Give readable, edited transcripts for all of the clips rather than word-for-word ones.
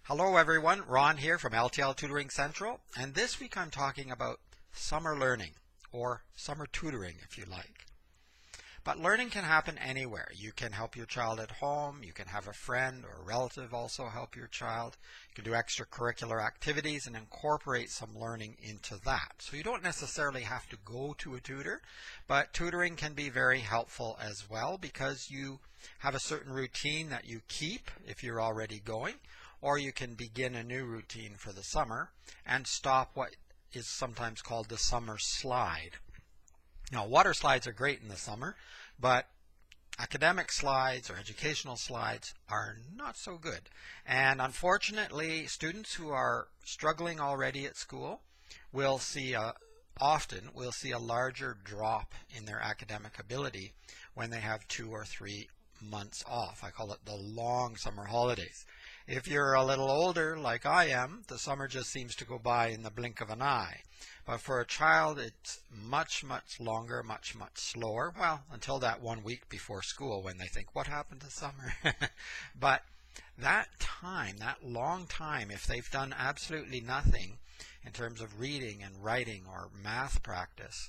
Hello everyone, Ron here from L.T.L Tutoring Central, and this week I'm talking about summer learning, or summer tutoring if you like. But learning can happen anywhere. You can help your child at home, you can have a friend or a relative also help your child, you can do extracurricular activities and incorporate some learning into that. So you don't necessarily have to go to a tutor, but tutoring can be very helpful as well because you have a certain routine that you keep if you're already going, or you can begin a new routine for the summer and stop what is sometimes called the summer slide. Now, water slides are great in the summer, but academic slides or educational slides are not so good. And unfortunately, students who are struggling already at school will see often will see a larger drop in their academic ability when they have 2 or 3 months off. I call it the long summer holidays. If you're a little older, like I am, the summer just seems to go by in the blink of an eye. But for a child, it's much, much longer, much, much slower. Well, until that 1 week before school when they think, what happened to summer? But that time, that long time, if they've done absolutely nothing in terms of reading and writing or math practice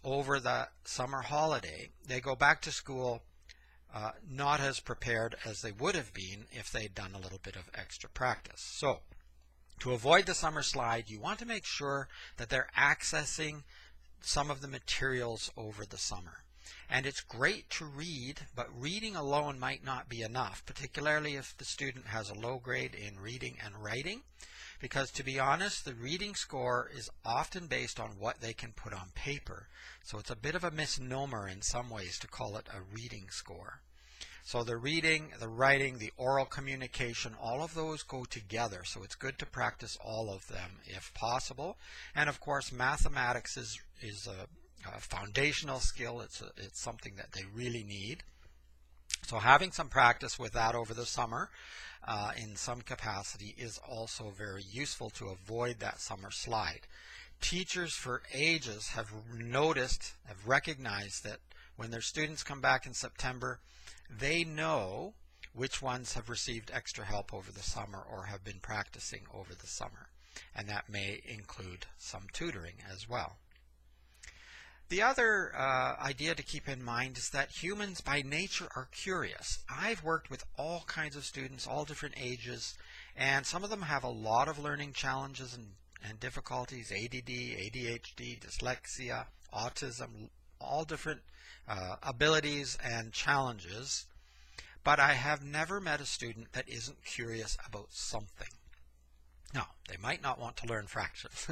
over the summer holiday, they go back to school not as prepared as they would have been if they'd done a little bit of extra practice. So, to avoid the summer slide, you want to make sure that they're accessing some of the materials over the summer. And it's great to read, but reading alone might not be enough, particularly if the student has a low grade in reading and writing, because to be honest, the reading score is often based on what they can put on paper. So it's a bit of a misnomer in some ways to call it a reading score. So the reading, the writing, the oral communication, all of those go together. So it's good to practice all of them if possible. And of course, mathematics is a foundational skill. It's something that they really need. So having some practice with that over the summer in some capacity is also very useful to avoid that summer slide. Teachers for ages have recognized that when their students come back in September, they know which ones have received extra help over the summer or have been practicing over the summer. And that may include some tutoring as well. The other idea to keep in mind is that humans by nature are curious. I've worked with all kinds of students, all different ages, and some of them have a lot of learning challenges and difficulties, ADD, ADHD, dyslexia, autism, all different abilities and challenges. But I have never met a student that isn't curious about something. Now, they might not want to learn fractions,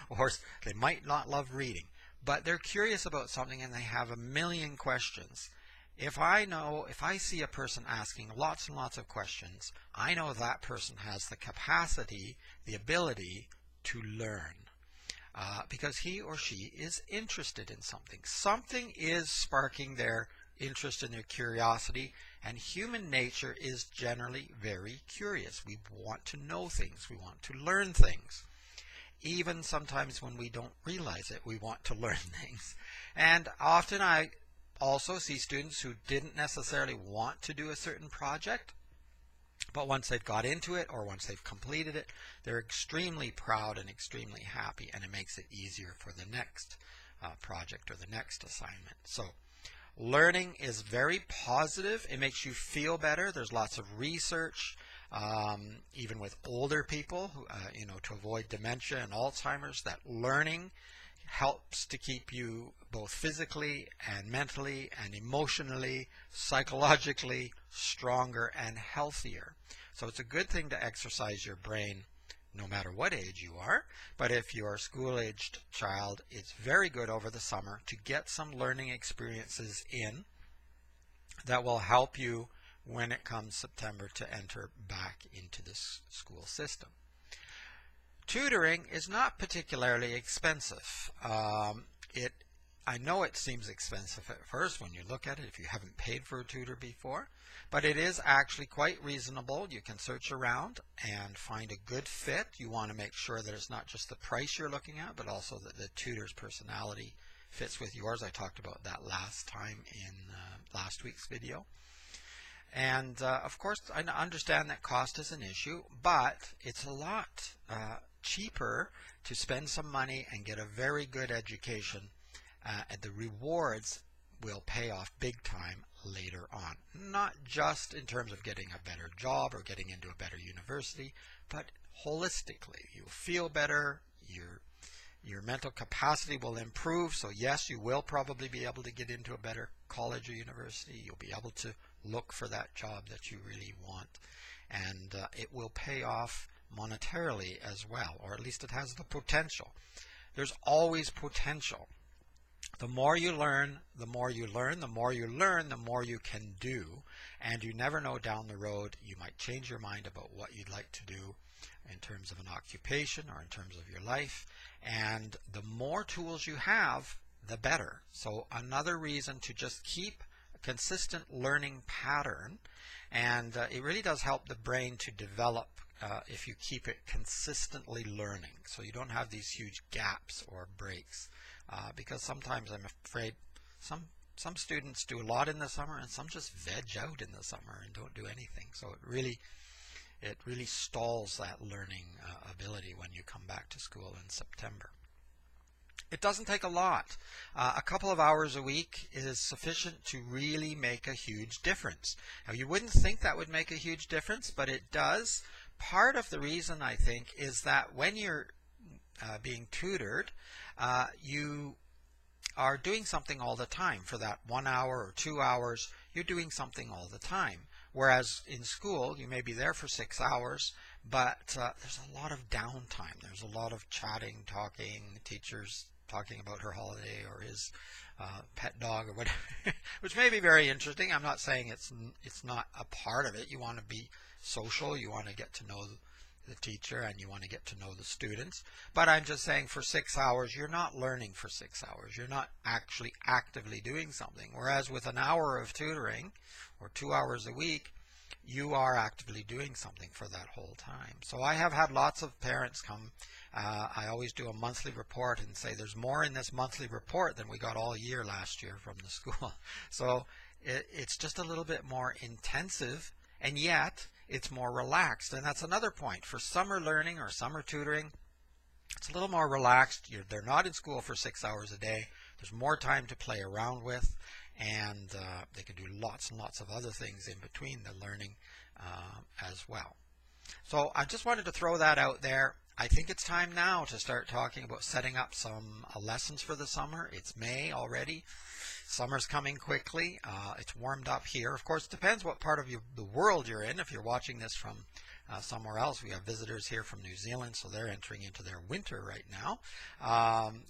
or they might not love reading, but they're curious about something and they have a million questions. If I see a person asking lots and lots of questions, I know that person has the capacity, the ability to learn. Because he or she is interested in something. Something is sparking their interest and their curiosity, and human nature is generally very curious. We want to know things. We want to learn things. Even sometimes when we don't realize it, we want to learn things. And often I also see students who didn't necessarily want to do a certain project, but once they've got into it or once they've completed it, they're extremely proud and extremely happy, and it makes it easier for the next project or the next assignment. So learning is very positive. It makes you feel better. There's lots of research, even with older people, to avoid dementia and Alzheimer's, that learning helps to keep you both physically and mentally and emotionally, psychologically stronger and healthier. So it's a good thing to exercise your brain no matter what age you are, but if you're a school-aged child, it's very good over the summer to get some learning experiences in that will help you when it comes September to enter back into the school system. Tutoring is not particularly expensive. I know it seems expensive at first when you look at it if you haven't paid for a tutor before, but it is actually quite reasonable. You can search around and find a good fit. You want to make sure that it's not just the price you're looking at, but also that the tutor's personality fits with yours. I talked about that last time in last week's video. And of course, I understand that cost is an issue, but it's a lot cheaper to spend some money and get a very good education, and the rewards will pay off big time later on. Not just in terms of getting a better job or getting into a better university, but holistically. You'll feel better, your mental capacity will improve, so yes, you will probably be able to get into a better college or university. You'll be able to look for that job that you really want, and it will pay off monetarily as well, or at least it has the potential. There's always potential. The more you learn, the more you learn, the more you learn, the more you can do, and you never know, down the road you might change your mind about what you'd like to do in terms of an occupation or in terms of your life, and the more tools you have, the better. So another reason to just keep a consistent learning pattern, and it really does help the brain to develop if you keep it consistently learning, so you don't have these huge gaps or breaks, because sometimes I'm afraid some students do a lot in the summer and some just veg out in the summer and don't do anything. So it really stalls that learning ability when you come back to school in September. It doesn't take a lot. A couple of hours a week is sufficient to really make a huge difference. Now, you wouldn't think that would make a huge difference, but it does. Part of the reason, I think, is that when you're being tutored, you are doing something all the time. For that 1 hour or 2 hours, you're doing something all the time. Whereas in school, you may be there for 6 hours, but there's a lot of downtime. There's a lot of chatting, talking, teachers talking about her holiday or his pet dog or whatever, which may be very interesting. I'm not saying it's not a part of it. You want to be social, you want to get to know the teacher, and you want to get to know the students. But I'm just saying, for 6 hours, you're not learning for 6 hours. You're not actually actively doing something. Whereas with an hour of tutoring, or 2 hours a week, you are actively doing something for that whole time. So I have had lots of parents come. I always do a monthly report and say there's more in this monthly report than we got all year last year from the school. So it's just a little bit more intensive, and yet it's more relaxed. And that's another point. For summer learning or summer tutoring, it's a little more relaxed. They're not in school for 6 hours a day. There's more time to play around with, and they can do lots and lots of other things in between the learning as well. So I just wanted to throw that out there. I think it's time now to start talking about setting up some lessons for the summer. It's May already. Summer's coming quickly. It's warmed up here. Of course, it depends what part of the world you're in. If you're watching this from somewhere else, we have visitors here from New Zealand, so they're entering into their winter right now.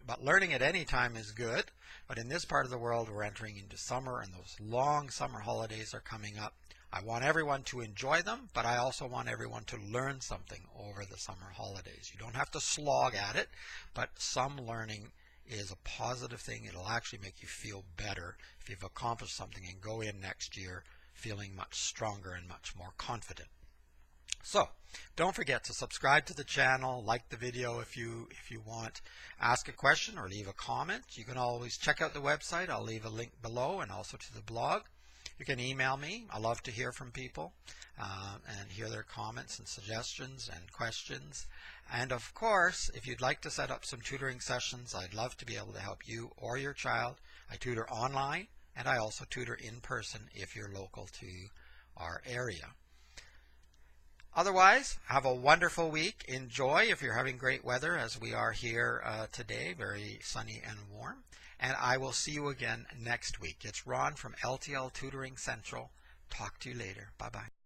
But learning at any time is good. But in this part of the world, we're entering into summer, and those long summer holidays are coming up. I want everyone to enjoy them, but I also want everyone to learn something over the summer holidays. You don't have to slog at it, but some learning is a positive thing. It'll actually make you feel better if you've accomplished something and go in next year feeling much stronger and much more confident. So don't forget to subscribe to the channel, like the video if you want, ask a question or leave a comment. You can always check out the website. I'll leave a link below, and also to the blog. You can email me. I love to hear from people and hear their comments and suggestions and questions. And of course, if you'd like to set up some tutoring sessions, I'd love to be able to help you or your child. I tutor online, and I also tutor in person if you're local to our area. Otherwise, have a wonderful week. Enjoy if you're having great weather, as we are here today, very sunny and warm. And I will see you again next week. It's Ron from L.T.L Tutoring Central. Talk to you later. Bye-bye.